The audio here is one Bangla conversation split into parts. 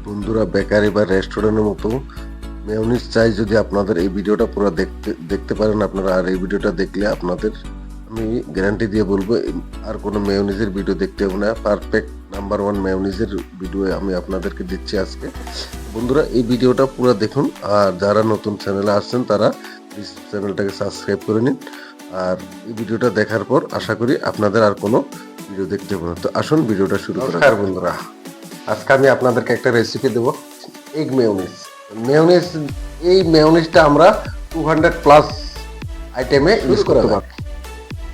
বন্ধুরা, বেকারি বা রেস্টুরেন্টের মতো মেয়োনিজ চাই যদি আপনাদের এই ভিডিওটা পুরো দেখতে পারেন আপনারা। আর এই ভিডিওটা দেখলে আপনাদের আমি গ্যারান্টি দিয়ে বলবো আর কোনো মেয়োনিজের ভিডিও দেখতে হবে না। পারফেক্ট নাম্বার 1 মেয়োনিজের ভিডিও আমি আপনাদেরকে দিচ্ছি আজকে। বন্ধুরা, এই ভিডিওটা পুরো দেখুন। আর যারা নতুন চ্যানেলে আসছেন তারা প্লিজ চ্যানেলটাকে সাবস্ক্রাইব করে নিন। আর এই ভিডিওটা দেখার পর আশা করি আপনাদের আর কোনো ভিডিও দেখতে হবে না। তো আসুন ভিডিওটা শুরু করা যাক। বন্ধুরা, আজকে আমি আপনাদেরকে একটা রেসিপি দেবো, এগ মেয়োনিজ। এই মেয়োনিজটা আমরা 200 প্লাস আইটেমে ইউজ করতে পারবো।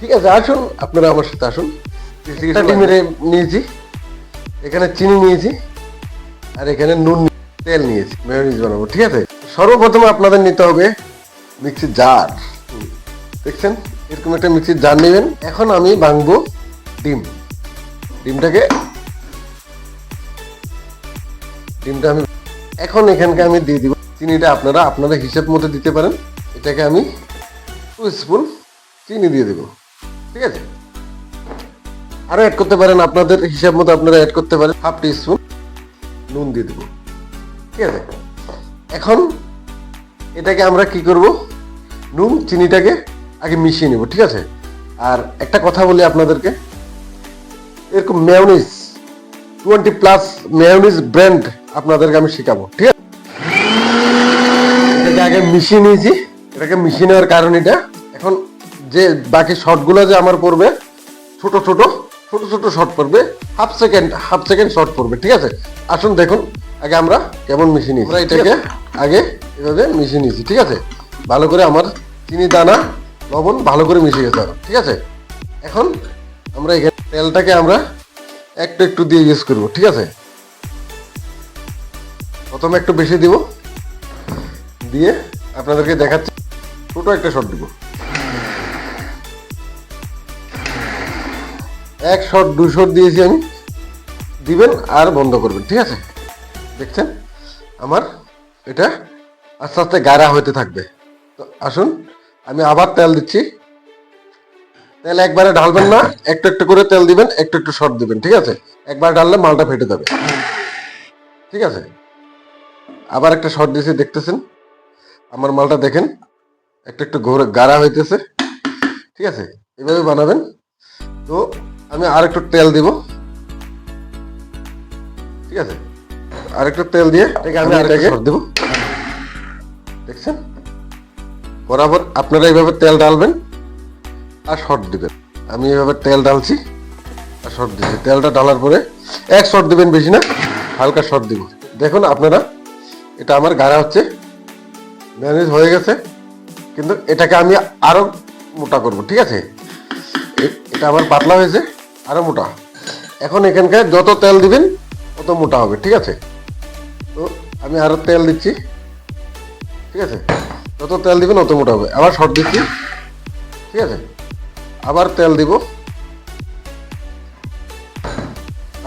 ঠিক আছে, আসুন আপনারা আমার সাথে আসুন। ডিমের নিয়েছি, এখানে চিনি নিয়েছি, আর এখানে নুন তেল নিয়েছি, মেয়োনিজ বানাবো। ঠিক আছে, সর্বপ্রথম আপনাদের নিতে হবে মিক্সির জার। দেখছেন, এরকম একটা মিক্সির জার নেবেন। এখন আমি ভাঙবো ডিমটা আমি এখন এখানকে আমি দিয়ে দিব চিনিটা। আপনারা হিসাব মতো দিতে পারেন। এটাকে আমি 2 স্পুন চিনি দিয়ে দেব। ঠিক আছে, আরো অ্যাড করতে পারেন, আপনাদের হিসাব মতো আপনারা অ্যাড করতে পারেন। 1/2 টিস্পুন নুন দিয়ে দেব। ঠিক আছে, এখন এটাকে আমরা কি করব, নুন চিনিটাকে আগে মিশিয়ে নেব। ঠিক আছে, আর একটা কথা বলি আপনাদেরকে, এরকম মেয়োনিজ 20 প্লাস মেয়োনিজ ব্র্যান্ড আপনাদেরকে আমি শেখাবো। ঠিক আছে, এটাকে আগে মিশিয়ে নিয়েছি। এটাকে মিশিয়ে নেওয়ার কারণ এটা, এখন যে বাকি শর্টগুলো যে আমার পড়বে, ছোট ছোট শর্ট পড়বে, হাফ সেকেন্ড শর্ট পড়বে। ঠিক আছে, আসুন দেখুন আগে আমরা কেমন মিশিয়ে নিয়েছি। এটাকে আগে এভাবে মিশিয়ে নিয়েছি। ঠিক আছে, ভালো করে আমার চিনি দানা লবণ ভালো করে মিশিয়ে গেছে। ঠিক আছে, এখন আমরা এখানে তেলটাকে আমরা একটু দিয়ে ইউজ করবো। ঠিক আছে, প্রথমে একটু বেশি দিব, দিয়ে আপনাদেরকে দেখাচ্ছি। ছোট একটা শট দিব, 1 শট 2 শট দিয়েছি আমি। দিবেন আর বন্ধ করবেন। ঠিক আছে, দেখছেন আমার এটা আস্তে আস্তে গাঢ়া হতে থাকবে। তো আসুন আমি আবার তেল দিচ্ছি। তেল একবারে ঢালবেন না, একটু করে তেল দিবেন, একটু শট দিবেন। ঠিক আছে, একবার ঢাললে মালটা ফেটে যাবে। ঠিক আছে, আবার একটা শট দিয়েছি, দেখতেছেন আমার মালটা দেখেন একটু গাঢ়া হইতেছে। ঠিক আছে, এভাবে বানাবেন। তো আমি আর একটু তেল দিব। ঠিক আছে, আর একটু তেল দিয়ে আমি এটাকে দেব। দেখছেন, বরাবর আপনারা এইভাবে তেল ঢালবেন আর শর্ট দিবেন। আমি এভাবে তেল ঢালছি আর শর্ট দিচ্ছি। তেলটা ঢালার পরে 1 শর্ট দিবেন, বেশি না, হালকা শর্ট দিব। দেখুন আপনারা, এটা আমার গাঢ়া হচ্ছে, মেয়োনিজ হয়ে গেছে, কিন্তু এটাকে আমি আরো মোটা করব। ঠিক আছে, এটা আমার পাতলা হয়েছে, আরো মোটা। এখন এখানকার যত তেল দিবেন তত মোটা হবে। ঠিক আছে, তো আমি আরো তেল দিচ্ছি। ঠিক আছে, যত তেল দিবেন তত মোটা হবে। আবার শর্ট দিচ্ছি। ঠিক আছে, আবার তেল দিব,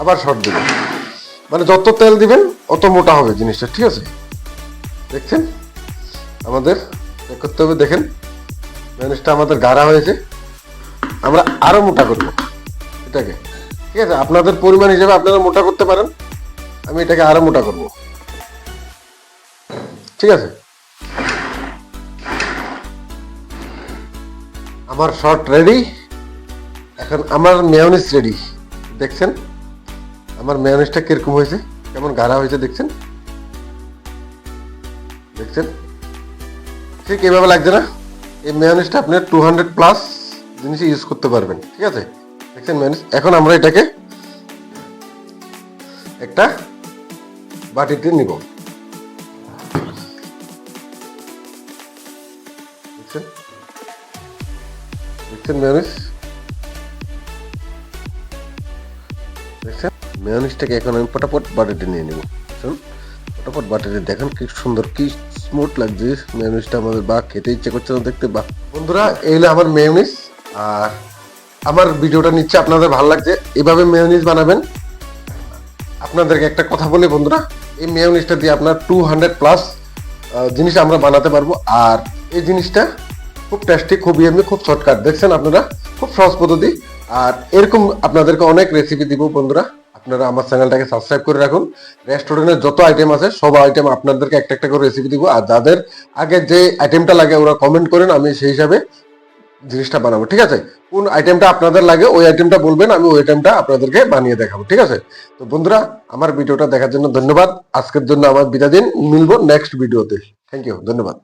আবার শর্ট দিব। মানে যত তেল দিবেন অত মোটা হবে জিনিসটা। ঠিক আছে, দেখছেন আমাদের চেক করতে হবে। দেখেন মেয়োনিজটা আমাদের গাঢ়া হয়েছে, আমরা আরো মোটা করব এটাকে। ঠিক আছে, আপনাদের পরিমাণ হিসেবে আপনারা মোটা করতে পারেন। আমি এটাকে আরো মোটা করব। ঠিক আছে, আমার শর্ট রেডি। এখন আমার মেয়োনিজ রেডি। দেখছেন আমার মেয়োনিজটা কিরকম হয়েছে, কেমন গাঢ়া হয়েছে, দেখছেন ঠিক এভাবে লাগছে না? এই মেয়োনিজটা আপনি 200 প্লাস জিনিস ইউজ করতে পারবেন। ঠিক আছে, দেখছেন মেয়োনিজ। এখন আমরা এটাকে একটা বাটিতে নিব। দেখছেন মেয়োনিজ, দেখছেন মেয়োনিজটাকে এখন আমি ফটাফট বাটিতে নিয়ে নেব। ফটাফট বাটিতে দেখেন কি সুন্দর, কি স্মুথ লাগছে মেয়োনিজটা আমাদের। বা খেতে ইচ্ছে করছে না দেখতে। বা বন্ধুরা, এই হলো আমার মেয়োনিজ। আর আমার ভিডিওটা নিচ্ছে আপনাদের ভালো লাগছে, এভাবে মেয়োনিজ বানাবেন। আপনাদেরকে একটা কথা বলি বন্ধুরা, এই মেয়োনিজটা দিয়ে আপনার 200 প্লাস জিনিস আমরা বানাতে পারবো। আর এই জিনিসটা খুব টেস্টি, খুব ইয়ামি, খুব শর্টকাট। দেখছেন আপনারা, খুব সহজ পদ্ধতি। আর এরকম আপনাদেরকে অনেক রেসিপি দিব বন্ধুরা। আপনারা আমার চ্যানেলটাকে সাবস্ক্রাইব করে রাখুন। রেস্টুরেন্টের যত আইটেম আছে সব আইটেম আপনাদেরকে একটা একটা করে রেসিপি দিব, আর যাদের আগে যে আইটেমটা লাগে ওরা কমেন্ট করেন, আমি সেই হিসাবে জিনিসটা বানাবো। ঠিক আছে, কোন আইটেমটা আপনাদের লাগে ওই আইটেমটা বলবেন, আমি ওই আইটেমটা আপনাদেরকে বানিয়ে দেখাবো। ঠিক আছে, তো বন্ধুরা আমার ভিডিওটা দেখার জন্য ধন্যবাদ। আজকের জন্য আমার বিদায় দিন, মিলবো নেক্সট ভিডিওতে। থ্যাংক ইউ, ধন্যবাদ।